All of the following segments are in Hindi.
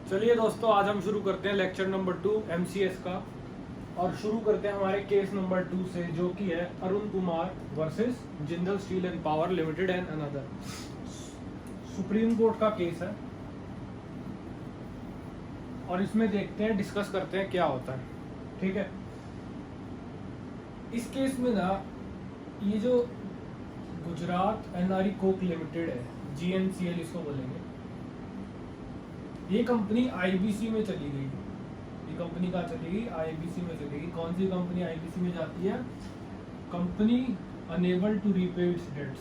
चलिए दोस्तों, आज हम शुरू करते हैं लेक्चर नंबर 2 MCS का। और शुरू करते हैं हमारे केस नंबर 2 से, जो कि है Arun Kumar versus Jindal steel and power limited and another. Supreme court का केस है और इसमें देखते हैं, डिस्कस करते हैं क्या होता है। ठीक है, इस केस में ना ये जो गुजरात एनआरई कोक लिमिटेड है, GNCL इसको बोलेंगे, ये कंपनी IBC में चली गई। ये कंपनी कहाँ चलेगी? IBC में चलेगी। कौन सी कंपनी IBC में जाती है? Company unable to repay its debts.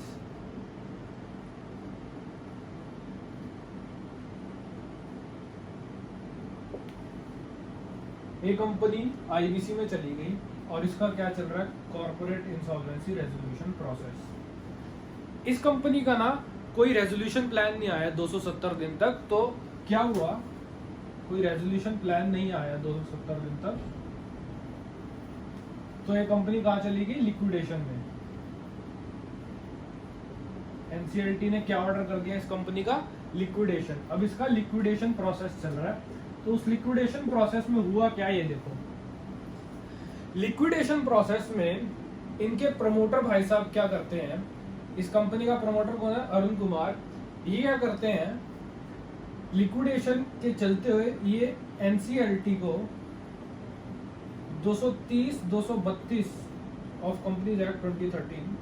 ये कंपनी IBC में चली गई और इसका क्या चल रहा है? Corporate insolvency resolution process. इस कंपनी का ना कोई रेजोल्यूशन प्लान नहीं आया 270 दिन तक। तो क्या हुआ? कोई रेजोल्यूशन प्लान नहीं आया 270 दिन तक, तो ये कंपनी कहाँ चली गई? लिक्विडेशन में। NCLT ने क्या ऑर्डर कर दिया? इस कंपनी का लिक्विडेशन। अब इसका लिक्विडेशन प्रोसेस चल रहा है। तो उस लिक्विडेशन प्रोसेस में हुआ क्या, ये देखो। लिक्विडेशन प्रोसेस में इनके प्रमोटर भाई साहब क्या करते हैं? इस कंपनी का प्रमोटर कौन है? अरुण कुमार। ये क्या करते हैं? लिक्विडेशन के चलते हुए ये NCLT को 230-232 ऑफ कंपनीज एक्ट 2013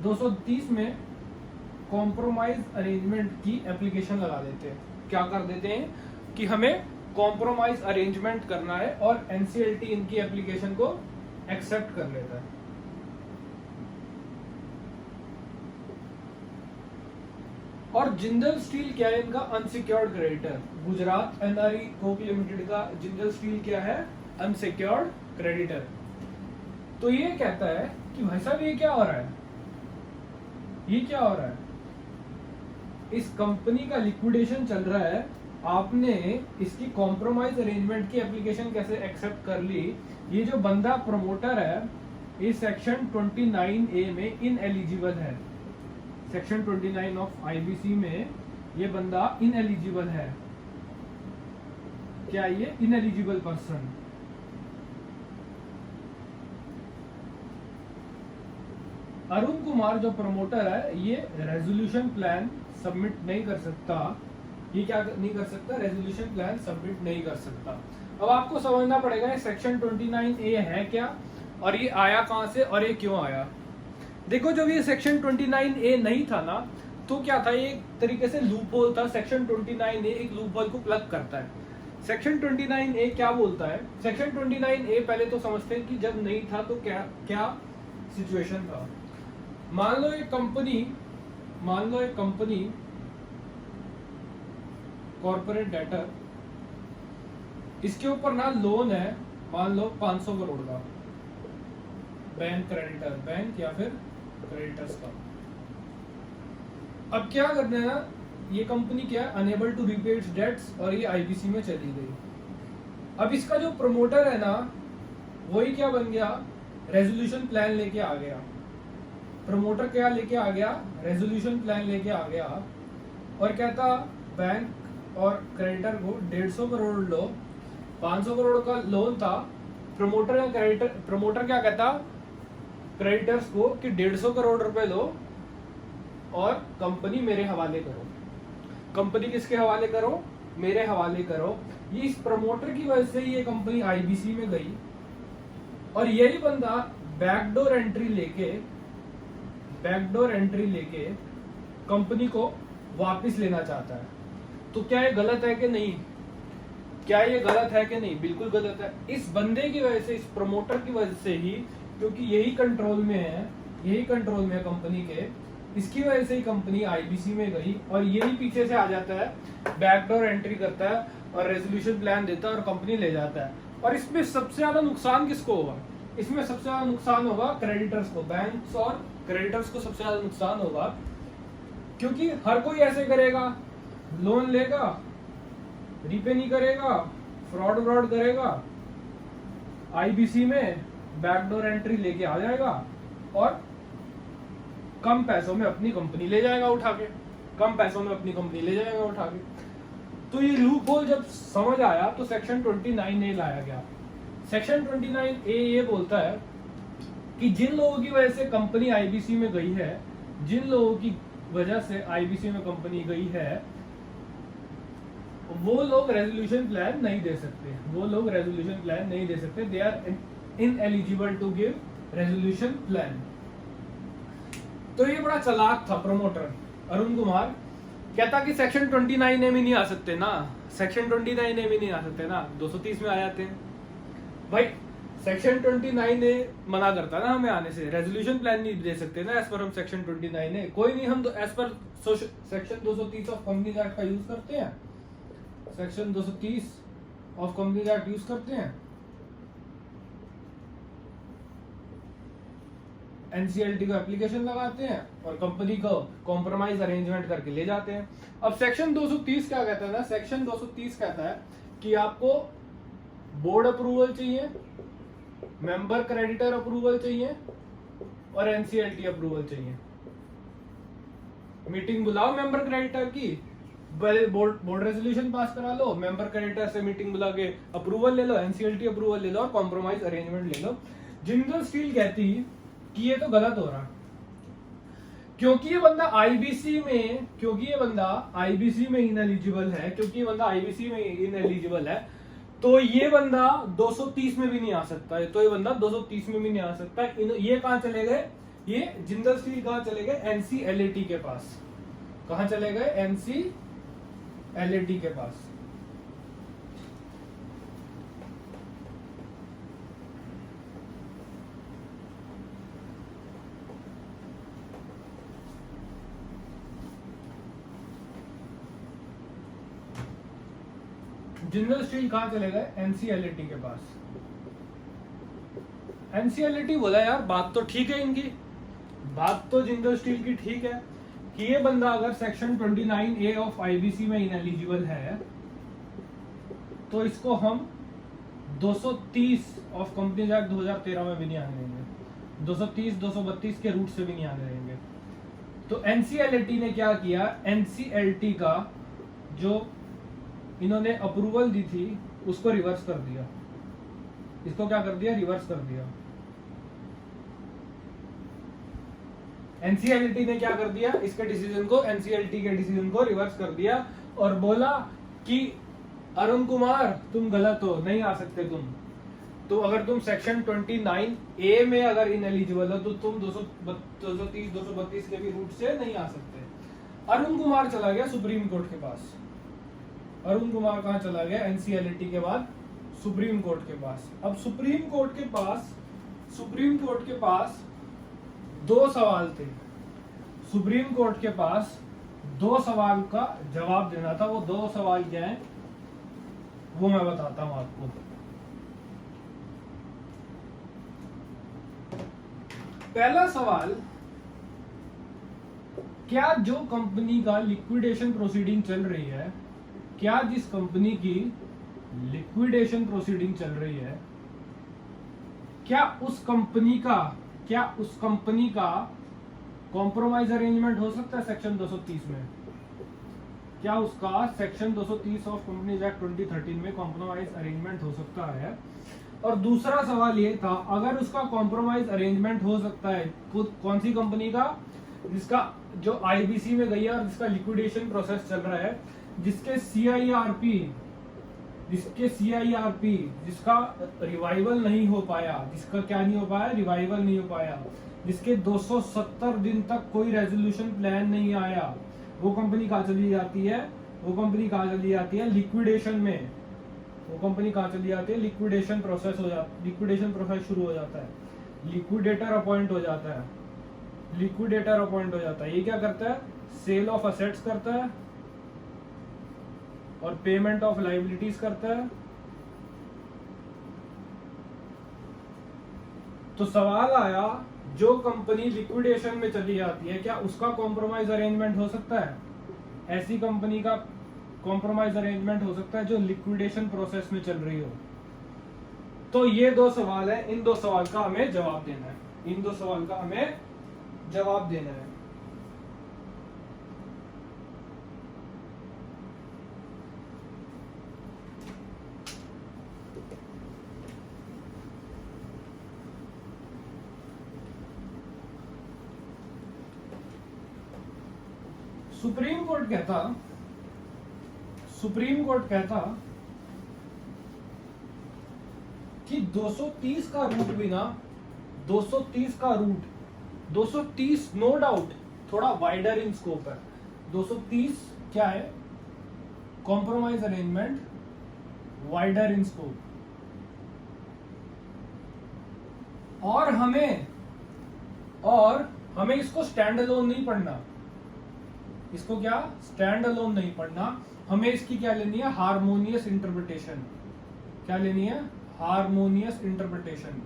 230 में कॉम्प्रोमाइज अरेंजमेंट की एप्लीकेशन लगा देते हैं। क्या कर देते हैं कि हमें कॉम्प्रोमाइज अरेंजमेंट करना है, और NCLT इनकी एप्लीकेशन को एक्सेप्ट कर लेता है। और जिंदल स्टील क्या है? इनका unsecured creditor. Gujarat NRE Coke limited का जिंदल स्टील क्या है? Unsecured creditor. तो ये कहता है कि भाई साहब ये क्या हो रहा है? ये क्या हो रहा है? इस कंपनी का लिक्विडेशन चल रहा है, आपने इसकी कॉम्प्रोमाइज अरेंजमेंट की एप्लीकेशन कैसे एक्सेप्ट कर ली? ये जो बंदा प्रमोटर है, इस सेक्शन 29A में इनएलिजिबल है। सेक्शन 29 ऑफ IBC में ये बंदा इनएलिजिबल है। क्या ये इनएलिजिबल पर्सन? अरुण कुमार जो प्रमोटर है, ये रेजोल्यूशन प्लान सबमिट नहीं कर सकता। ये क्या नहीं कर सकता? रेजोल्यूशन प्लान सबमिट नहीं कर सकता। अब आपको समझना पड़ेगा ये सेक्शन 29A है क्या, और ये आया कहां से, और ये क्यों आया। देखो, जब ये सेक्शन 29A नहीं था ना, तो क्या था? ये एक तरीके से लूप होल था। सेक्शन 29A एक लूप होल को प्लग करता है। सेक्शन 29A क्या बोलता है? सेक्शन 29A पहले तो समझते हैं कि जब नहीं था तो क्या क्या सिचुएशन था। मान लो एक कंपनी कॉर्पोरेट डेटर, इसके ऊपर ना लोन है, मान लो 500 करोड़ का, बैंक क्रेडिटर, बैंक या फिर क्रेडिटर्स का। अब क्या करना है ना, ये कंपनी क्या है? Unable to repay its debts, और ये IBC में चली गई। अब इसका जो प्रमोटर है ना, वही क्या बन गया? रेजोल्यूशन प्लान लेके आ गया। प्रमोटर क्या लेके आ गया? रेजोल्यूशन प्लान लेके आ गया, और कहता बैंक और क्रेडिटर को 150 करोड़ लो। 500 करोड़ का लोन था। प्रमोटर क्या कहता क्रेडिटर्स को कि 150 करोड़ रुपए लो और कंपनी मेरे हवाले करो। कंपनी किसके हवाले करो? मेरे हवाले करो। ये इस प्रमोटर की वजह से ये कंपनी IBC में गई, और यही बंदा बैकडोर एंट्री लेके कंपनी को वापस लेना चाहता है। तो क्या ये गलत है कि नहीं? क्या ये गलत है कि नहीं? बिल्कुल गलत है। इस बंदे की वजह से, इस प्रमोटर की वजह से ही, क्योंकि यही कंट्रोल में है कंपनी के, इसकी वजह से ही कंपनी IBC में गई, और यही पीछे से आ जाता है, बैकडोर एंट्री करता है और रेजोल्यूशन प्लान देता है और कंपनी ले जाता है। और इसमें सबसे ज्यादा नुकसान किसको होगा? इसमें सबसे ज्यादा नुकसान होगा क्रेडिटर्स को। बैंक्स और क्रेडिटर्स को सबसे ज्यादा नुकसान होगा, क्योंकि हर कोई ऐसे करेगा, लोन लेगा, रीपे नहीं करेगा, फ्रॉड करेगा, IBC में बैकडोर एंट्री लेके आ जाएगा और कम पैसों में अपनी कंपनी ले जाएगा उठा के, कम पैसों में अपनी कंपनी ले जाएगा उठा के। तो ये लूप होल जब समझ आया तो सेक्शन 29A लाया गया। सेक्शन 29A ये बोलता है कि जिन लोगों की वजह से कंपनी आईबीसी में गई है, जिन लोगों की वजह से आईबीसी में कंपनी गई है, वो लोग रेजोल्यूशन प्लान नहीं दे सकते, वो लोग रेजोल्यूशन प्लान नहीं दे सकते, they are ineligible to give resolution plan. तो ये बड़ा चालाक था प्रमोटर अरुण कुमार, कहता कि सेक्शन 29A में नहीं आ सकते ना, सेक्शन 29A में नहीं आ सकते ना, 230 में आ जाते हैं। भाई सेक्शन 29A मना करता ना हमें आने से, रेजोल्यूशन प्लान नहीं दे सकते ना एज पर हम सेक्शन 29A, कोई नहीं, हम as per section 230 of companies act का यूज करते हैं, section 230 of companies act use करते हैं, एनसीएलटी को एप्लीकेशन लगाते हैं और कंपनी को कॉम्प्रोमाइज अरेंजमेंट करके ले जाते हैं। अब सेक्शन 230 क्या कहता है ना, सेक्शन 230 कहता है कि आपको बोर्ड अप्रूवल चाहिए, मेंबर क्रेडिटर अप्रूवल चाहिए और एनसीएलटी अप्रूवल चाहिए। मीटिंग बुलाओ मेंबर क्रेडिटर की, बोर्ड रेजोल्यूशन पास करा लो, मेंबर क्रेडिटर से मीटिंग बुला के अप्रूवल ले लो, एनसीएलटी अप्रूवल ले लो और कॉम्प्रोमाइज अरेंजमेंट ले लो। जिंदल स्टील कहती कि ये तो गलत हो रहा, क्योंकि ये बंदा आईबीसी में, क्योंकि ये बंदा आईबीसी में इनएलिजिबल है, क्योंकि ये बंदा आईबीसी में इनएलिजिबल है, तो ये बंदा 230 में भी नहीं आ सकता है, तो ये बंदा 230 में भी नहीं आ सकता। ये कहां चले गए, ये जिंदल स्टील कहां चले गए, एनसीएलटी के पास। कहां चले गए, एनसीएलटी के पास। जिंदल स्टील कहां चले गए, एनसीएलटी के पास। एनसीएलटी बोला यार बात तो ठीक है इनकी, बात तो जिंदल स्टील की ठीक है कि ये बंदा अगर सेक्शन 29A ऑफ आईबीसी में इनएलिजिबल है तो इसको हम 230 ऑफ कंपनीज एक्ट 2013 में भी नहीं आने देंगे, 230 232 के रूट से भी नहीं आने देंगे। तो एनसीएलटी ने क्या किया, एनसीएलटी का जो इन्होंने अप्रूवल दी थी उसको रिवर्स कर दिया, इसको क्या कर दिया, रिवर्स कर दिया। एनसीएलटी ने क्या कर दिया, इसके डिसीजन को, एनसीएलटी के डिसीजन को रिवर्स कर दिया और बोला कि अरुण कुमार तुम गलत हो, नहीं आ सकते तुम, तो अगर तुम सेक्शन 29A में अगर इनएलिजिबल हो तो तुम 230 232 के भी रूट से नहीं आ सकते। अरुण कुमार चला गया सुप्रीम कोर्ट के पास। अरुण कुमार कहां चला गया, एनसीएलटी के बाद सुप्रीम कोर्ट के पास। अब सुप्रीम कोर्ट के पास दो सवाल थे, सुप्रीम कोर्ट के पास दो सवाल का जवाब देना था। वो दो सवाल क्या है वो मैं बताता हूं आपको। पहला सवाल, क्या जो कंपनी का लिक्विडेशन प्रोसीडिंग चल रही है, क्या जिस कंपनी की लिक्विडेशन प्रोसीडिंग चल रही है, क्या उस कंपनी का कॉम्प्रोमाइज अरेंजमेंट हो सकता है सेक्शन 230 में? क्या उसका सेक्शन 230 ऑफ कंपनीज एक्ट 2013 में कॉम्प्रोमाइज अरेंजमेंट हो सकता है? और दूसरा सवाल ये था, अगर उसका कॉम्प्रोमाइज अरेंजमेंट हो सकता है, कौन सी कंपनी का, जिसका जो आईबीसी में गई है और जिसका लिक्विडेशन प्रोसेस चल रहा है, जिसके सीआईआरपी जिसका रिवाइवल नहीं हो पाया, जिसका क्या नहीं हो पाया, रिवाइवल नहीं हो पाया, जिसके 270 दिन तक कोई रेजोल्यूशन प्लान नहीं आया, वो कंपनी कहाँ चली जाती है, वो कंपनी कहाँ चली जाती है, लिक्विडेशन में। वो कंपनी कहाँ चली जाती है, लिक्विडेशन प्रोसेस हो जाता, लिक्विडेशन प्रोसेस शुरू हो जाता है, लिक्विडेटर अपॉइंट हो जाता है, लिक्विडेटर अपॉइंट हो जाता है। ये क्या करता है, सेल ऑफ असेट्स करता है और पेमेंट ऑफ लायबिलिटीज करता है। तो सवाल आया, जो कंपनी लिक्विडेशन में चली जाती है क्या उसका कॉम्प्रोमाइज अरेंजमेंट हो सकता है? ऐसी कंपनी का कॉम्प्रोमाइज अरेंजमेंट हो सकता है जो लिक्विडेशन प्रोसेस में चल रही हो। तो ये दो सवाल है, इन दो सवाल का हमें जवाब देना है, इन दो सवाल का हमें जवाब देना है। सुप्रीम कोर्ट कहता कि 230 का रूट भी ना, 230 नो डाउट थोड़ा वाइडर इन स्कोप है। 230 क्या है? Compromise arrangement, wider in scope. और हमें इसको स्टैंड अलोन नहीं पढ़ना। इसको क्या स्टैंड अलोन नहीं पढ़ना, हमें इसकी क्या लेनी है? Harmonious interpretation. क्या लेनी है? Harmonious interpretation.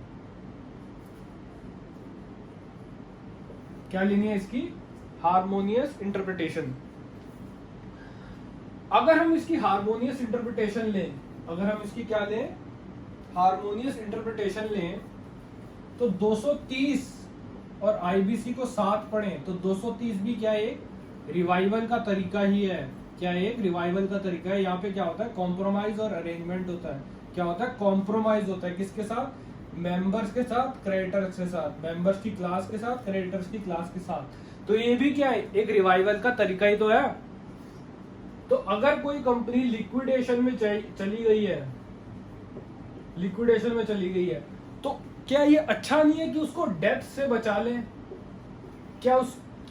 क्या लेनी है इसकी? Harmonious interpretation. अगर हम इसकी हार्मोनियस इंटरप्रिटेशन लें, अगर हम इसकी क्या लें? हार्मोनियस इंटरप्रिटेशन लें, तो 230 और आईबीसी को साथ पढ़ें तो 230 भी क्या एक रिवाइवल का तरीका ही है। क्या एक रिवाइवल का तरीका है। यहाँ पे क्या होता है? कॉम्प्रोमाइज और अरेंजमेंट होता है। क्या होता है? कॉम्प्रोमाइज होता है। किसके साथ? मेंबर्स के साथ, क्रेडिटर्स के साथ, मेंबर्स की क्लास के साथ, क्रेडिटर्स की क्लास के साथ। तो ये भी क्या है? एक रिवाइवल का तरीका ही तो है। तो अगर कोई कंपनी लिक्विडेशन में चली गई है, तो क्या ये अच्छा नहीं है कि उसको डेथ से बचा लें? क्या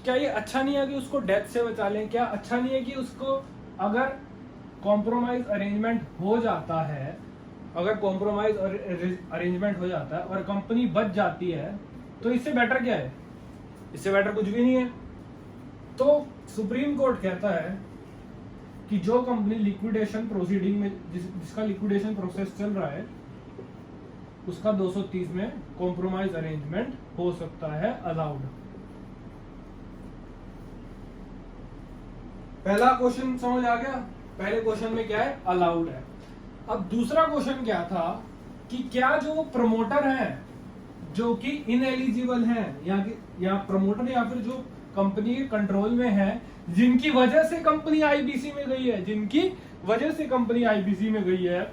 ये अच्छा नहीं है कि उसको डेथ से बचा लें? क्या अच्छा नहीं है कि उसको, अगर कॉम्प्रोमाइज अरेंजमेंट हो जाता है, और कंपनी बच जाती है, तो इससे बेटर क्या है? इससे बेटर कुछ भी नहीं है। तो सुप्रीम कोर्ट कहता है कि जो कंपनी लिक्विडेशन प्रोसीडिंग में, जिसका लिक्विडेशन प्रोसेस चल रहा है, उसका 230 में कॉम्प्रोमाइज अरेंजमेंट हो सकता है, अलाउड। पहला क्वेश्चन समझ आ गया? पहले क्वेश्चन में क्या है? अलाउड है। अब दूसरा क्वेश्चन क्या था कि क्या जो प्रमोटर हैं जो कि इनएलिजिबल हैं, या प्रमोटर या फिर जो कंपनी के कंट्रोल में है, जिनकी वजह से कंपनी आईबीसी में गई है,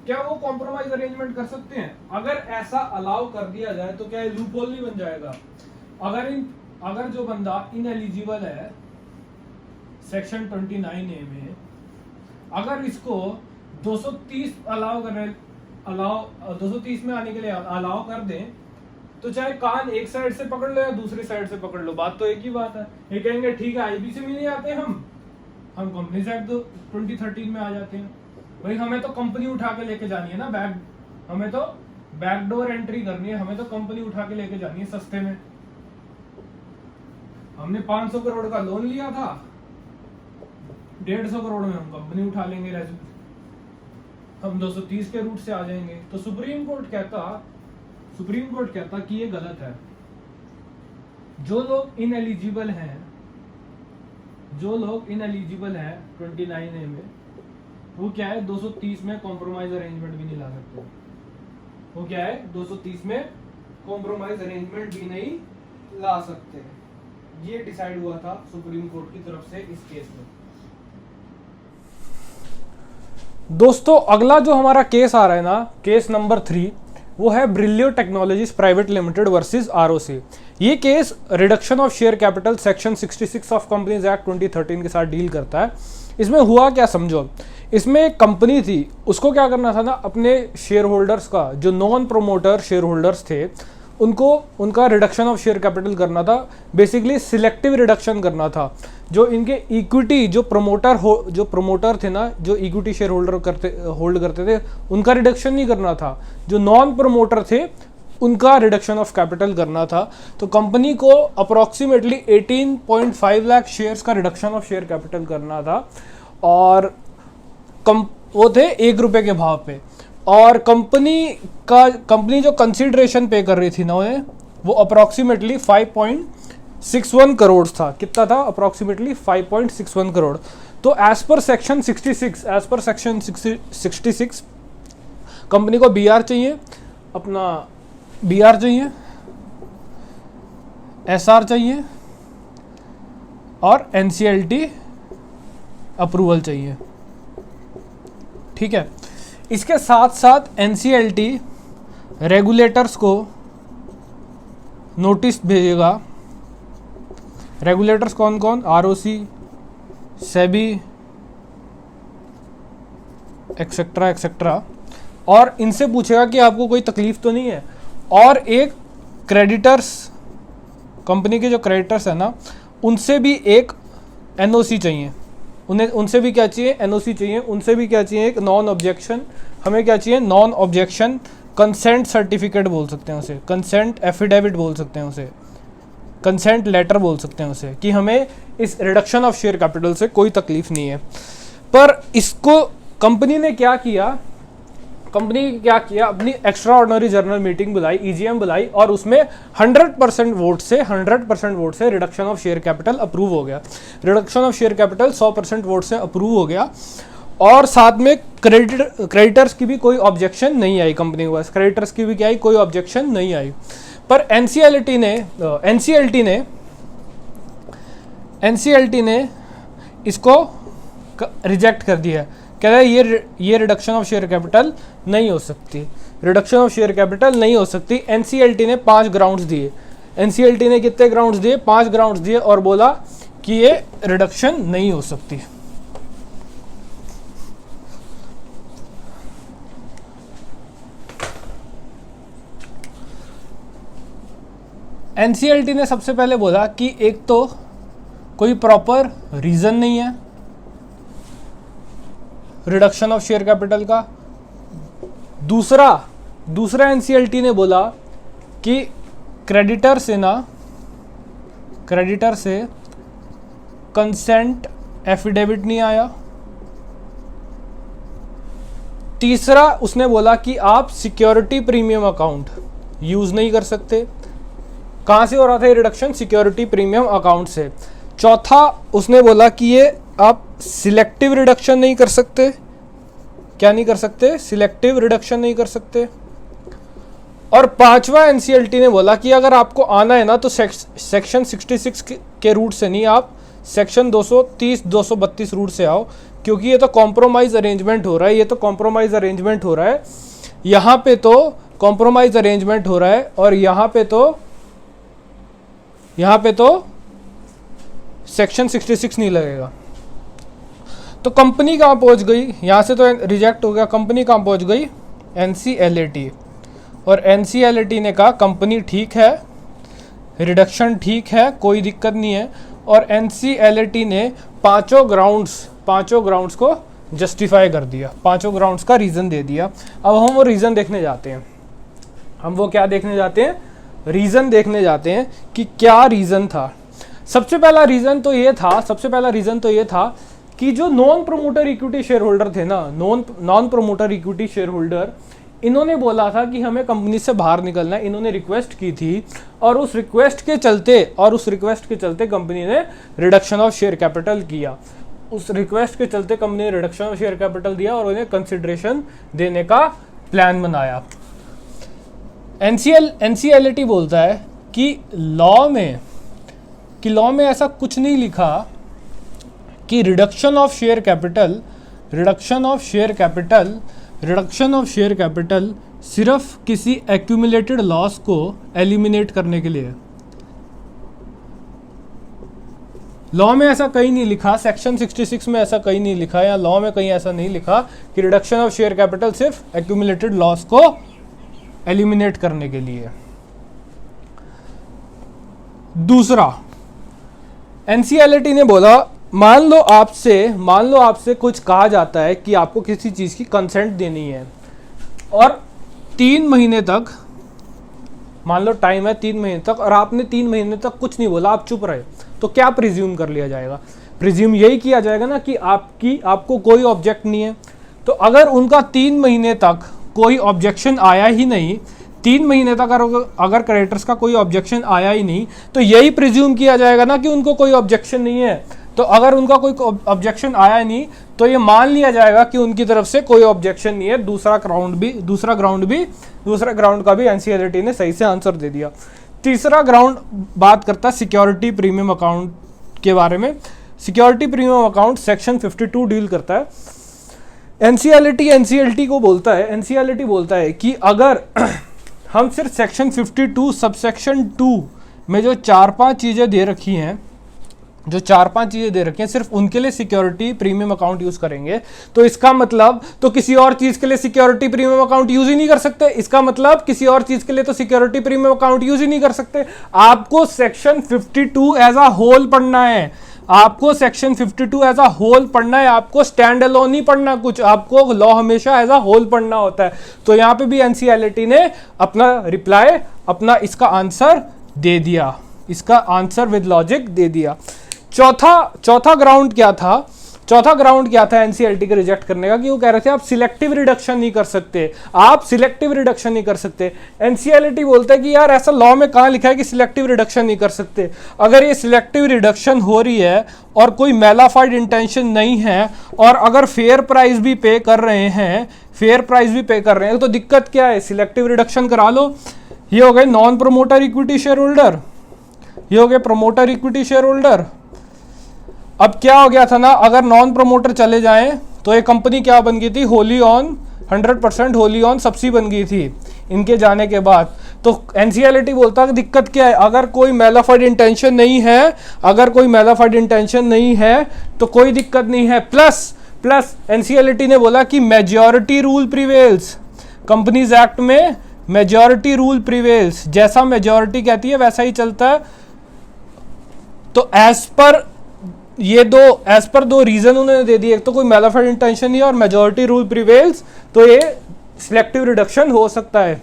क्या वो कॉम्प्रोमाइज अरेंजमेंट कर सकते हैं? अगर ऐसा अलाउ कर दिया जाए तो क्या लूप होल नहीं बन जाएगा? अगर जो बंदा इनएलिजिबल है सेक्शन 29A में, अगर इसको 230 230 में आने के लिए अलाउ कर दें, तो चाहे कान एक साइड से पकड़ लो या दूसरी साइड से पकड़ लो, बात तो एक ही बात है। ये कहेंगे ठीक है आईबीसी में नहीं आते हम कंपनीज एक्ट 2013 में आ जाते हैं। भाई हमें तो कंपनी उठा के लेके जानी है ना, हमें तो बैकडोर एंट्री करनी है, हमें तो कंपनी उठा के लेके जानी है सस्ते में। हमने 500 करोड़ का लोन लिया था, 150 करोड़ में हम कंपनी उठा लेंगे, हम 230 के रूट से आ जाएंगे। तो सुप्रीम कोर्ट कहता कि ये गलत है। जो लोग इनएलिजिबल हैं 29A में, वो क्या है? 230 में कॉम्प्रोमाइज अरेंजमेंट भी नहीं ला सकते। वो क्या है? 230 में कॉम्प्रोमाइज अरेंजमेंट भी नहीं ला सकते। ये डिसाइड हुआ था सुप्रीम कोर्ट की तरफ से इस केस में। दोस्तों अगला जो हमारा केस आ रहा है ना, केस नंबर 3, वो है Brillio technologies private limited versus ROC. ये case reduction of share capital section 66 of companies act 2013 के साथ डील करता है। इसमें हुआ क्या समझो, इसमें एक कंपनी थी, उसको क्या करना था ना, अपने शेयर होल्डर्स का, जो नॉन प्रोमोटर शेयर होल्डर्स थे, उनको उनका रिडक्शन ऑफ शेयर कैपिटल करना था। बेसिकली सिलेक्टिव रिडक्शन करना था। जो इनके इक्विटी जो प्रमोटर थे ना, जो इक्विटी शेयर होल्ड करते थे, उनका रिडक्शन नहीं करना था। जो नॉन प्रमोटर थे उनका रिडक्शन ऑफ कैपिटल करना था। तो कंपनी को अप्रॉक्सीमेटली 18.5 लाख शेयर्स का रिडक्शन ऑफ शेयर कैपिटल करना था, और वो थे ₹1 के भाव पे। और कंपनी जो कंसिडरेशन पे कर रही थी ना उन्हें, वो अप्रॉक्सीमेटली 5.61 करोड़ था। कितना था? अप्रॉक्सीमेटली 5.61 करोड़। तो एज पर सेक्शन 66 कंपनी को बीआर चाहिए, एसआर चाहिए और एनसीएलटी अप्रूवल चाहिए। ठीक है, इसके साथ साथ एनसीएलटी रेगुलेटर्स को नोटिस भेजेगा रेगुलेटर्स कौन कौन? ROC, SEBI, etcetera etcetera. और इनसे पूछेगा कि आपको कोई तकलीफ तो नहीं है। और एक क्रेडिटर्स, कंपनी के जो क्रेडिटर्स है ना, उनसे भी एक एनओसी चाहिए। उन्हें उनसे भी क्या चाहिए? एनओसी चाहिए। उनसे भी क्या चाहिए? एक नॉन ऑब्जेक्शन, हमें क्या चाहिए? नॉन ऑब्जेक्शन कंसेंट सर्टिफिकेट बोल सकते हैं उसे, कंसेंट एफिडेविट बोल सकते हैं उसे, कंसेंट लेटर बोल सकते हैं उसे, कि हमें इस रिडक्शन ऑफ शेयर कैपिटल से कोई तकलीफ नहीं है। पर इसको कंपनी ने क्या किया? कंपनी ने क्या किया? अपनी एक्स्ट्रा ऑर्डिनरी जनरल मीटिंग बुलाई, ईजीएम बुलाई, और उसमें 100% वोट से reduction of share capital approve हो गया। Reduction of share capital 100% vote से अप्रूव हो गया। और साथ में क्रेडिटर्स की भी कोई ऑब्जेक्शन नहीं आई कंपनी के पास, क्रेडिटर्स की भी क्या आई? कोई ऑब्जेक्शन नहीं आई। पर एनसीएलटी ने इसको रिजेक्ट कर दिया। कह रहा है ये रिडक्शन ऑफ शेयर कैपिटल नहीं हो सकती, रिडक्शन ऑफ शेयर कैपिटल नहीं हो सकती। एनसीएलटी ने 5 ग्राउंड्स दिए। एनसीएलटी ने कितने ग्राउंड्स दिए? 5 ग्राउंड्स दिए, और बोला कि ये रिडक्शन नहीं हो सकती। एनसीएलटी ने सबसे पहले बोला कि एक तो कोई प्रॉपर रीजन नहीं है रिडक्शन ऑफ शेयर कैपिटल का। दूसरा एनसीएलटी ने बोला कि क्रेडिटर से कंसेंट एफिडेविट नहीं आया। तीसरा उसने बोला कि आप सिक्योरिटी प्रीमियम अकाउंट यूज नहीं कर सकते। कहां से हो रहा था ये रिडक्शन? सिक्योरिटी प्रीमियम अकाउंट से। चौथा उसने बोला कि ये आप सिलेक्टिव रिडक्शन नहीं कर सकते। क्या नहीं कर सकते? सिलेक्टिव रिडक्शन नहीं कर सकते। और पांचवा एनसीएलटी ने बोला कि अगर आपको आना है ना, तो सेक्शन 66 के रूट से नहीं, आप सेक्शन 230 232 रूट से आओ, क्योंकि ये तो कॉम्प्रोमाइज अरेंजमेंट हो रहा है। यहाँ पे तो कॉम्प्रोमाइज अरेंजमेंट हो रहा है, और यहाँ पे तो सेक्शन 66 नहीं लगेगा। तो कंपनी कहाँ पहुँच गई? यहाँ से तो रिजेक्ट हो गया। कंपनी कहाँ पहुँच गई? एनसीएलटी। और एनसीएलटी ने कहा कंपनी ठीक है, रिडक्शन ठीक है, कोई दिक्कत नहीं है। और एनसीएलटी ने पांचों ग्राउंड्स को जस्टिफाई कर दिया, पांचों ग्राउंड्स का रीज़न दे दिया। अब हम वो रीज़न देखने जाते हैं। रीज़न देखने जाते हैं कि क्या रीज़न था। सबसे पहला रीज़न तो ये था कि जो non promoter equity share holder थे ना, non promoter equity share holder, इन्होंने बोला था कि हमें कंपनी से बाहर निकलना है। इन्होंने रिक्वेस्ट की थी, और उस रिक्वेस्ट के चलते कंपनी ने रिडक्शन ऑफ शेयर कैपिटल किया। और उन्हें कंसिडरेशन देने का प्लान बनाया। एनसीएलटी बोलता है कि लॉ में ऐसा कुछ नहीं लिखा कि रिडक्शन ऑफ शेयर कैपिटल सिर्फ किसी एक्यूमुलेटेड लॉस को एलिमिनेट करने के लिए। लॉ में ऐसा कहीं नहीं लिखा, सेक्शन 66 में ऐसा कहीं नहीं लिखा, या लॉ में कहीं ऐसा नहीं लिखा कि रिडक्शन ऑफ शेयर कैपिटल सिर्फ एक्यूमुलेटेड लॉस को एलिमिनेट करने के लिए। दूसरा, एनसीएलटी ने बोला मान लो आपसे कुछ कहा जाता है कि आपको किसी चीज की कंसेंट देनी है, और 3 महीने तक, मान लो टाइम है 3 महीने तक, और आपने 3 महीने तक कुछ नहीं बोला, आप चुप रहे, तो क्या प्रिज्यूम कर लिया जाएगा? प्रिज्यूम यही किया जाएगा ना कि आपको कोई ऑब्जेक्ट नहीं है। तो अगर उनका 3 महीने तक कोई ऑब्जेक्शन आया ही नहीं, 3 महीने तक अगर क्रेडिटर्स का कोई ऑब्जेक्शन आया ही नहीं, तो यही प्रिज्यूम किया जाएगा ना कि उनको कोई ऑब्जेक्शन नहीं है। तो अगर उनका कोई ऑब्जेक्शन आया नहीं, तो ये मान लिया जाएगा कि उनकी तरफ से कोई ऑब्जेक्शन नहीं है। दूसरा ग्राउंड का भी एनसीएलटी ने सही से आंसर दे दिया। तीसरा ग्राउंड बात करता है सिक्योरिटी प्रीमियम अकाउंट के बारे में। Security premium account section 52 deal करता है। एनसीएलटी बोलता है कि अगर हम सिर्फ सेक्शन 52 सबसेक्शन 2 में जो 4-5 चीजें दे रखी हैं, जो 4-5 चीजें दे रखी हैं सिर्फ उनके लिए सिक्योरिटी प्रीमियम अकाउंट यूज करेंगे, तो इसका मतलब तो किसी और चीज के लिए सिक्योरिटी प्रीमियम अकाउंट यूज ही नहीं कर सकते। इसका मतलब किसी और चीज के लिए तो सिक्योरिटी प्रीमियम अकाउंट यूज ही नहीं कर सकते। आपको सेक्शन 52 एज अ होल पढ़ना है, आपको सेक्शन 52 एज अ होल पढ़ना है, आपको स्टैंड अलोन नहीं पढ़ना कुछ, आपको लॉ हमेशा एज अ होल पढ़ना होता है। तो यहां पे भी एनसीएलटी ने अपना रिप्लाई, अपना इसका आंसर दे दिया, इसका आंसर विद लॉजिक दे दिया। चौथा ग्राउंड क्या था? चौथा ग्राउंड क्या था एनसीएलटी के रिजेक्ट करने का? कि वो कह रहे थे आप सिलेक्टिव रिडक्शन नहीं कर सकते, आप सिलेक्टिव रिडक्शन नहीं कर सकते। एनसीएलटी बोलता है कि यार ऐसा लॉ में कहां लिखा है कि सिलेक्टिव रिडक्शन नहीं कर सकते? अगर ये सिलेक्टिव रिडक्शन हो रही है और कोई मेलाफाइड इंटेंशन नहीं है, और अगर फेयर प्राइस भी पे कर रहे हैं, फेयर प्राइस भी पे कर रहे हैं, तो दिक्कत क्या है? सिलेक्टिव रिडक्शन करा लो। ये हो गए non promoter equity share holder, ये हो गए प्रोमोटर इक्विटी शेयर होल्डर। अब क्या हो गया था ना, अगर नॉन प्रमोटर चले जाएं तो ये कंपनी क्या बन गई थी? होली ऑन 100% होली ऑन सब्सी बन गई थी इनके जाने के बाद। तो एनसीएलटी बोलता है कि दिक्कत क्या है? अगर कोई मेलाफाइड इंटेंशन नहीं है, अगर कोई मेलाफाइड इंटेंशन नहीं है तो कोई दिक्कत नहीं है। प्लस एनसीएलटी ने बोला कि majority rule prevails, companies act में मेजॉरिटी रूल प्रिवेल्स, जैसा मेजॉरिटी कहती है वैसा ही चलता है। तो एज पर दो रीजन उन्होंने दे दिए, एक तो कोई मेलाफाइड इंटेंशन नहीं है और मेजॉरिटी रूल प्रिवेल्स, तो ये सिलेक्टिव रिडक्शन हो सकता है।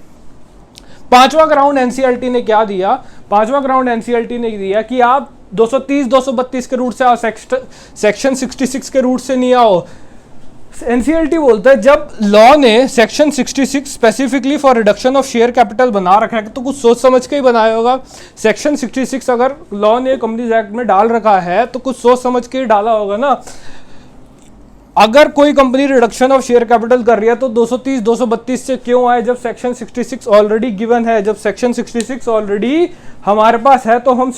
पांचवा ग्राउंड एनसीएलटी ने क्या दिया? पांचवा ग्राउंड एनसीएलटी ने दिया कि आप 230 232 के रूट से आओ, सेक्शन 66 के रूट से नहीं आओ। एनसीएलटी बोलता है जब लॉ ने section 66 specifically for reduction of share capital बना रखा है तो कुछ सोच समझ के ही बनाया होगा। सेक्शन 66 अगर लॉ ने कंपनीज एक्ट में डाल रखा है तो कुछ सोच समझ के ही डाला होगा ना। अगर कोई company reduction of share capital कर रही है तो 230 232 से क्यों आए जब सेक्शन 66 ऑलरेडी गिवन है? जब सेक्शन 66 ऑलरेडी हमारे पास है तो हम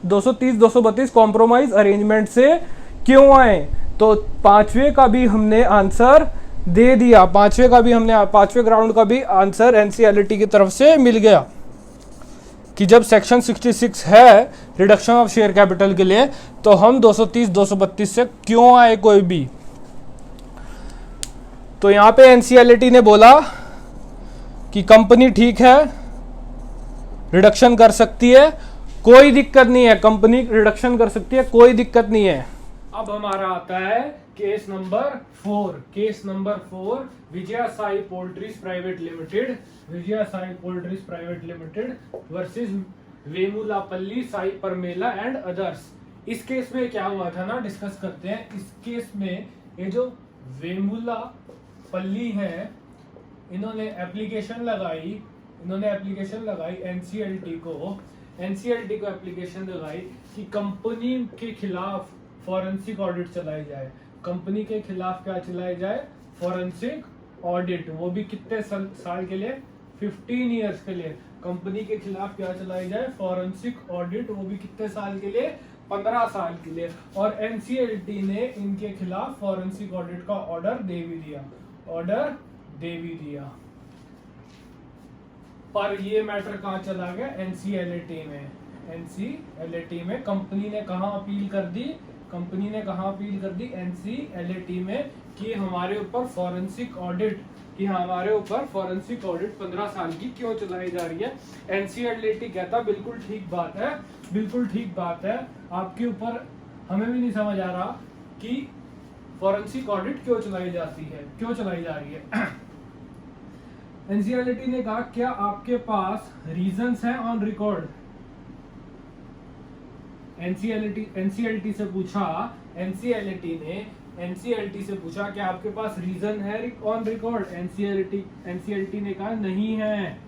230 232 कॉम्प्रोमाइज अरेंजमेंट से क्यों आए? तो पांचवे का भी हमने आंसर दे दिया, पांचवे ग्राउंड का भी आंसर एनसीएलटी की तरफ से मिल गया कि जब सेक्शन 66 है रिडक्शन ऑफ शेयर कैपिटल के लिए तो हम 230 232 से क्यों आए कोई भी। तो यहां पे एनसीएलटी ने बोला कि कंपनी ठीक है, रिडक्शन कर सकती है, कोई दिक्कत नहीं है, कंपनी रिडक्शन कर सकती है, कोई दिक्कत नहीं है। अब हमारा आता है case number 4। Case number 4 Vijaya Sai poultries private limited, Vijaya Sai poultries private limited versus Vemulapalli Sai Paramela and others. इस केस में क्या हुआ था ना, डिस्कस करते हैं। इस केस में ये जो वेमुलापल्ली है, इन्होंने एप्लीकेशन लगाई एनसीएलटी को एप्लीकेशन लगाई कि कंपनी के खिलाफ फॉरेंसिक ऑडिट चलाई जाए। कंपनी के खिलाफ क्या चलाई जाए? फॉरेंसिक ऑडिट, वो भी कितने साल के लिए? 15 इयर्स के लिए। कंपनी के खिलाफ क्या चलाई जाए? फॉरेंसिक ऑडिट, वो भी कितने साल के लिए? 15 साल के लिए। और एनसीएलटी ने इनके खिलाफ फॉरेंसिक ऑडिट का ऑर्डर दे भी दिया। पर ये मैटर कहां चला गया? एनसीएलटी में। कंपनी ने कहां अपील कर दी? एनसीएलटी में कि हमारे ऊपर फॉरेंसिक ऑडिट 15 साल की क्यों चलाई जा रही है। एनसीएलटी कहता बिल्कुल ठीक बात है, आपके ऊपर हमें भी नहीं समझ आ रहा कि फॉरेंसिक ऑडिट क्यों चलाई जा रही है। एनसीएलटी ने कहा क्या आपके पास रीजंस हैं ऑन रिकॉर्ड? एनसीएलटी से पूछा क्या आपके पास रीजन है ऑन रिकॉर्ड? एनसीएलटी ने कहा नहीं है।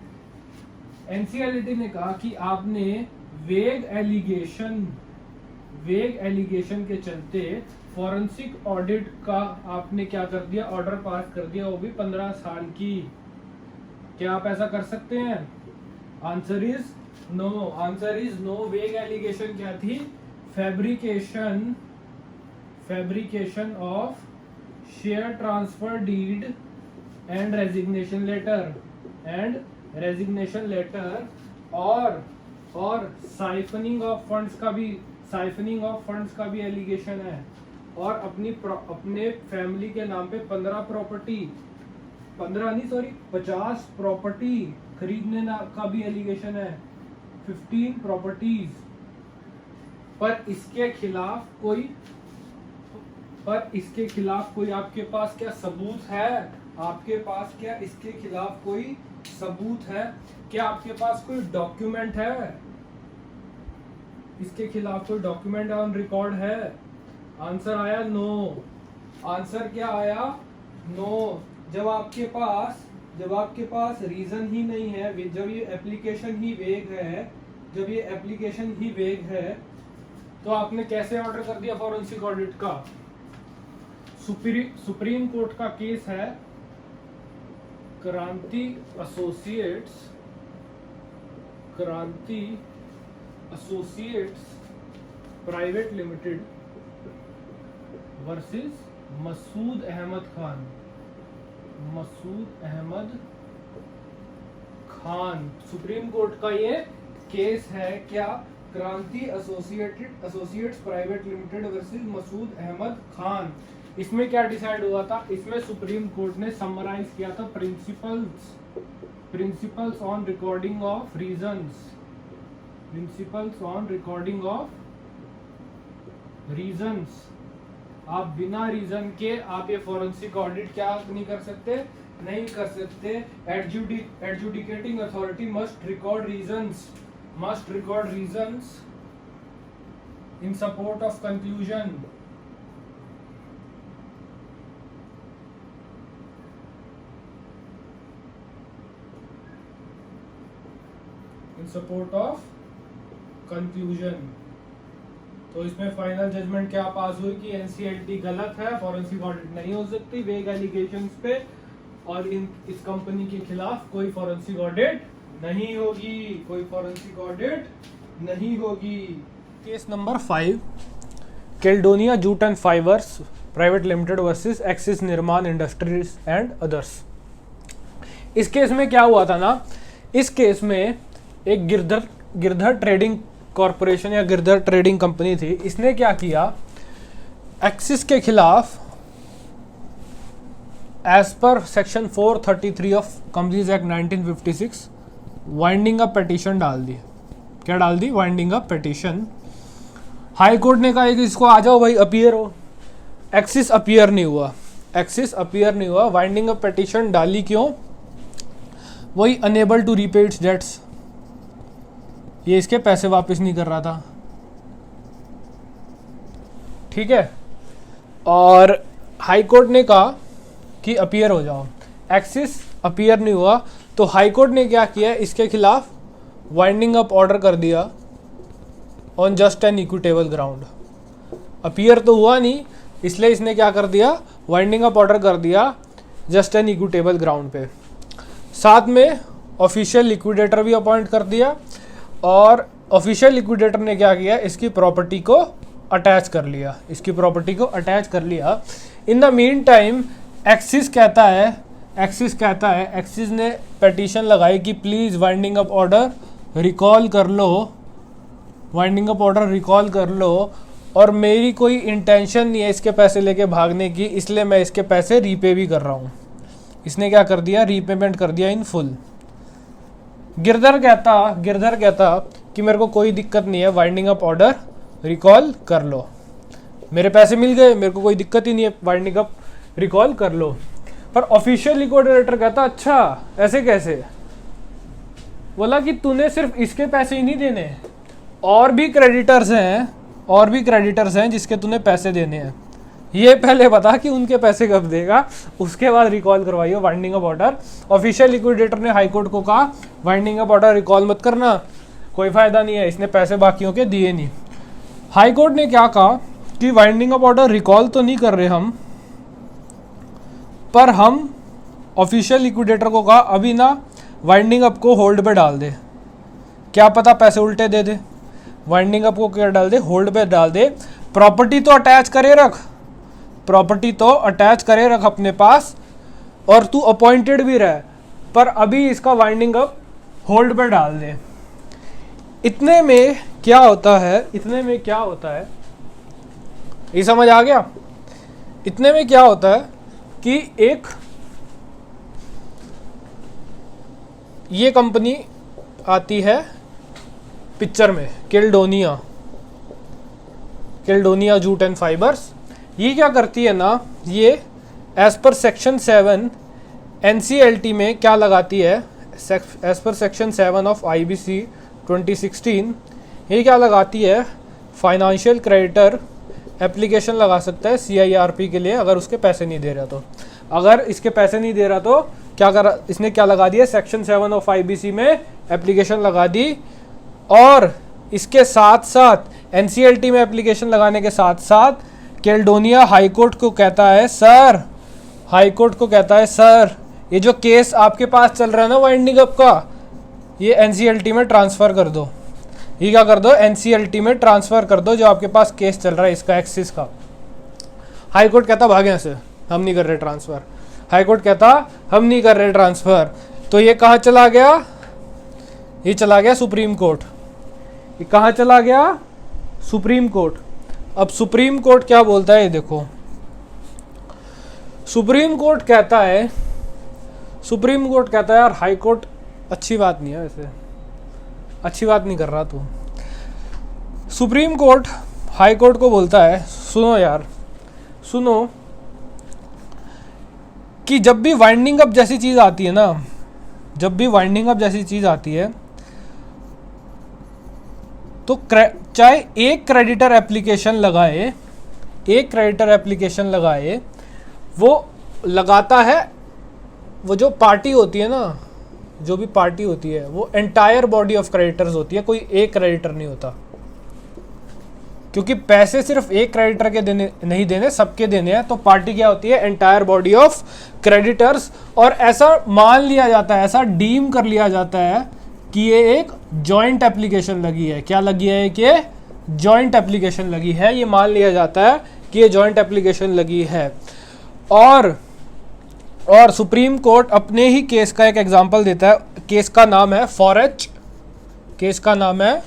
एनसीएलटी ने कहा कि आपने वेग एलिगेशन के चलते फॉरेंसिक ऑडिट का आपने क्या कर दिया? ऑर्डर पास कर दिया, वो भी 15 साल की। क्या आप ऐसा कर सकते हैं? Answer is no. Vague allegation क्या थी? Fabrication of share transfer deed and resignation letter और और साइफनिंग ऑफ फंड्स का भी एलिगेशन है, और अपने फैमिली के नाम पे 50 प्रॉपर्टी खरीदने का भी एलिगेशन है, 15 प्रॉपर्टीज। पर इसके खिलाफ कोई आपके पास क्या सबूत है? आपके पास क्या इसके खिलाफ कोई सबूत है? क्या आपके पास कोई डॉक्यूमेंट है? इसके खिलाफ कोई डॉक्यूमेंट ऑन रिकॉर्ड है? आंसर आया नो। आंसर क्या आया? नो। जब आपके पास रीजन ही नहीं है, जब ये एप्लीकेशन ही वेग है, तो आपने कैसे ऑर्डर कर दिया फॉरेंसिक ऑडिट का? सुप्रीम कोर्ट का केस है Kranti associates private limited versus Masood Ahmad Khan. Supreme court का ये केस है क्या? Kranti associates private limited versus Masood Ahmad Khan. इसमें क्या डिसाइड हुआ था? इसमें सुप्रीम कोर्ट ने समराइज किया था principles on recording of reasons. आप बिना रीजन के आप ये फॉरेंसिक ऑडिट क्या नहीं कर सकते? नहीं कर सकते। Adjudicating authority must record reasons in support of conclusion. Support of conclusion. तो इसमें फाइनल जजमेंट क्या पास हुई कि एनसीएलटी गलत है, फॉरेंसिक ऑडिट नहीं हो सकती वेग एलिगेशंस पे, और इस कंपनी के खिलाफ कोई फॉरेंसिक ऑडिट नहीं होगी। Case number 5, Caledonia jute and fibres private limited versus axis निर्माण इंडस्ट्रीज एंड अदर्स। इस केस में क्या हुआ था ना, इस केस में एक गिरधर ट्रेडिंग कॉरपोरेशन या गिरधर ट्रेडिंग कंपनी थी। इसने क्या किया, एक्सिस के खिलाफ as per section 433 of companies act 1956 winding up petition डाल दी। क्या डाल दी? Winding up petition. High court ने कहा कि इसको आ जाओ भाई, अपीयर हो। एक्सिस अपीयर नहीं हुआ। वाइंडिंग अप पिटीशन डाली क्यों? वही unable to repay its debts, ये इसके पैसे वापस नहीं कर रहा था। ठीक है, और हाई कोर्ट ने कहा कि अपीयर हो जाओ। एक्सिस अपीयर नहीं हुआ, तो हाई कोर्ट ने क्या किया, इसके खिलाफ वाइंडिंग अप ऑर्डर कर दिया on just and equitable ground. Appear तो हुआ नहीं, इसलिए इसने क्या कर दिया, वाइंडिंग अप ऑर्डर कर दिया जस्ट एंड इक्विटेबल ग्राउंड पे। साथ में ऑफिशियल लिक्विडेटर भी अपॉइंट कर दिया, और ऑफिशियल लिक्विडेटर ने क्या किया, इसकी प्रॉपर्टी को अटैच कर लिया। In the mean time axis ने पिटीशन लगाई कि please winding up order recall कर लो, और मेरी कोई इंटेंशन नहीं है इसके पैसे लेके भागने की, इसलिए मैं इसके पैसे रीपे भी कर रहा हूँ। इसने क्या कर दिया, रीपेमेंट कर दिया इन फुल। गिरधर कहता कि मेरे को कोई दिक्कत नहीं है, वाइंडिंग अप ऑर्डर रिकॉल कर लो, मेरे पैसे मिल गए, मेरे को कोई दिक्कत ही नहीं है, वाइंडिंग अप रिकॉल कर लो। पर ऑफिशियल लिक्विडेटर कहता अच्छा ऐसे कैसे? बोला कि तूने सिर्फ इसके पैसे ही नहीं देने, और भी क्रेडिटर्स हैं जिसके तूने पैसे देने हैं। ये पहले बता कि उनके पैसे कब देगा, उसके बाद रिकॉल करवाइए winding up order. Official liquidator ने हाई कोर्ट को कहा वाइंडिंग अप ऑर्डर रिकॉल मत करना, कोई फायदा नहीं है, इसने पैसे बाकियों के दिए नहीं। हाई कोर्ट ने क्या कहा कि वाइंडिंग अप ऑर्डर रिकॉल तो नहीं कर रहे हम, पर हम ऑफिशियल लिक्विडेटर को कहा अभी ना वाइंडिंग अप को होल्ड पे डाल दे, क्या पता पैसे उल्टे दे दे। वाइंडिंग अप को क्या डाल दे, होल्ड पे डाल दे। प्रॉपर्टी तो अटैच करे रख अपने पास, और तू अपॉइंटेड भी रह, पर अभी इसका वाइंडिंग अप होल्ड पे डाल दे। इतने में क्या होता है, इतने में क्या होता है, ये समझ आ गया? इतने में क्या होता है कि एक ये कंपनी आती है पिक्चर में, केल्डोनिया जूट एंड फाइबर्स। ये क्या करती है ना, ये एज पर सेक्शन 7 NCLT में क्या लगाती है, as per section 7 of IBC 2016, ये क्या लगाती है, फाइनेंशियल क्रेडिटर एप्लीकेशन लगा सकता है CIRP के लिए, अगर उसके पैसे नहीं दे रहा तो। अगर इसके पैसे नहीं दे रहा तो क्या कर, इसने क्या लगा दिया, सेक्शन 7 ऑफ IBC में एप्लीकेशन लगा दी। और इसके साथ साथ NCLT में एप्लीकेशन लगाने के साथ साथ केल्डोनिया हाईकोर्ट को कहता है, सर, हाईकोर्ट को कहता है, सर ये जो केस आपके पास चल रहा है ना वाइंडिंग अप का, ये NCLT में ट्रांसफ़र कर दो। ये क्या कर दो, NCLT में ट्रांसफ़र कर दो जो आपके पास केस चल रहा है इसका, एक्सिस का। हाईकोर्ट कहता भागे यहाँ से, हम नहीं कर रहे ट्रांसफ़र। हाईकोर्ट कहता हम नहीं कर रहे ट्रांसफ़र। तो ये कहाँ चला गया, ये चला गया सुप्रीम कोर्ट। ये कहाँ चला गया, सुप्रीम कोर्ट। अब सुप्रीम कोर्ट क्या बोलता है, ये देखो, सुप्रीम कोर्ट कहता है, सुप्रीम कोर्ट कहता है यार हाई कोर्ट अच्छी बात नहीं है, वैसे अच्छी बात नहीं कर रहा तू। सुप्रीम कोर्ट हाई कोर्ट को बोलता है, सुनो यार, सुनो कि जब भी वाइंडिंग अप जैसी चीज़ आती है ना, जब भी वाइंडिंग अप जैसी चीज़ आती है तो चाहे एक क्रेडिटर एप्लीकेशन लगाए, एक क्रेडिटर एप्लीकेशन लगाए, वो लगाता है, वो जो पार्टी होती है ना, जो भी पार्टी होती है वो एंटायर बॉडी ऑफ क्रेडिटर्स होती है, कोई एक क्रेडिटर नहीं होता। क्योंकि पैसे सिर्फ एक क्रेडिटर के देने नहीं देने, सबके देने हैं, तो पार्टी क्या होती है, एंटायर बॉडी ऑफ क्रेडिटर्स। और ऐसा मान लिया जाता है, ऐसा डीम कर लिया जाता है कि ये एक जॉइंट एप्लीकेशन लगी है। क्या लगी है, कि जॉइंट एप्लीकेशन लगी है, ये मान लिया जाता है कि ये जॉइंट एप्लीकेशन लगी है। और सुप्रीम कोर्ट अपने ही केस का एक एग्जांपल देता है। केस का नाम है फॉरेच, केस का नाम है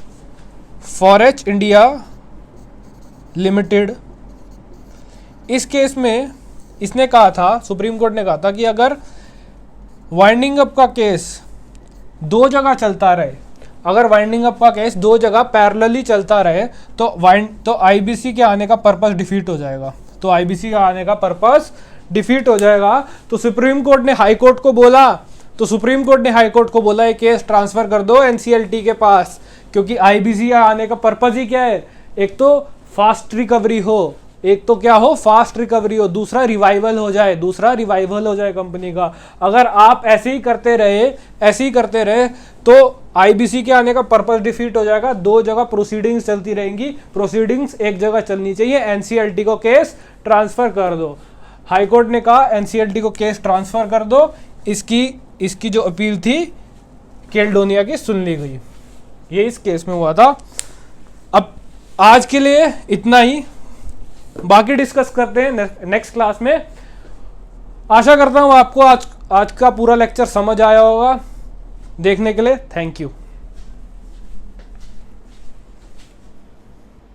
फॉरेच इंडिया लिमिटेड। इस केस में इसने कहा था, सुप्रीम कोर्ट ने कहा था कि अगर वाइंडिंग अप का केस दो जगह चलता रहे, अगर वाइंडिंग अप का केस दो जगह पैरेलली चलता रहे तो IBC के आने का पर्पस डिफीट हो जाएगा, तो IBC का आने का पर्पस डिफीट हो जाएगा। तो सुप्रीम कोर्ट ने हाई कोर्ट को बोला, तो सुप्रीम कोर्ट ने हाई कोर्ट को बोला ये केस ट्रांसफर कर दो NCLT के पास, क्योंकि IBC का आने का पर्पस ही क्या है, एक तो फास्ट रिकवरी हो, एक तो क्या हो, फास्ट रिकवरी हो, दूसरा रिवाइवल हो जाए, दूसरा रिवाइवल हो जाए कंपनी का। अगर आप ऐसे ही करते रहे तो IBC के आने का पर्पस डिफीट हो जाएगा, दो जगह प्रोसीडिंग्स चलती रहेंगी, प्रोसीडिंग्स एक जगह चलनी चाहिए, NCLT को केस ट्रांसफर कर दो। हाई कोर्ट ने कहा NCLT को केस ट्रांसफर कर दो, इसकी जो अपील थी केल्डोनिया की सुन ली गई। ये इस केस में हुआ था। अब आज के लिए इतना ही, बाकी डिस्कस करते हैं नेक्स्ट क्लास में। आशा करता हूँ आपको आज का पूरा लेक्चर समझ आया होगा। देखने के लिए थैंक यू।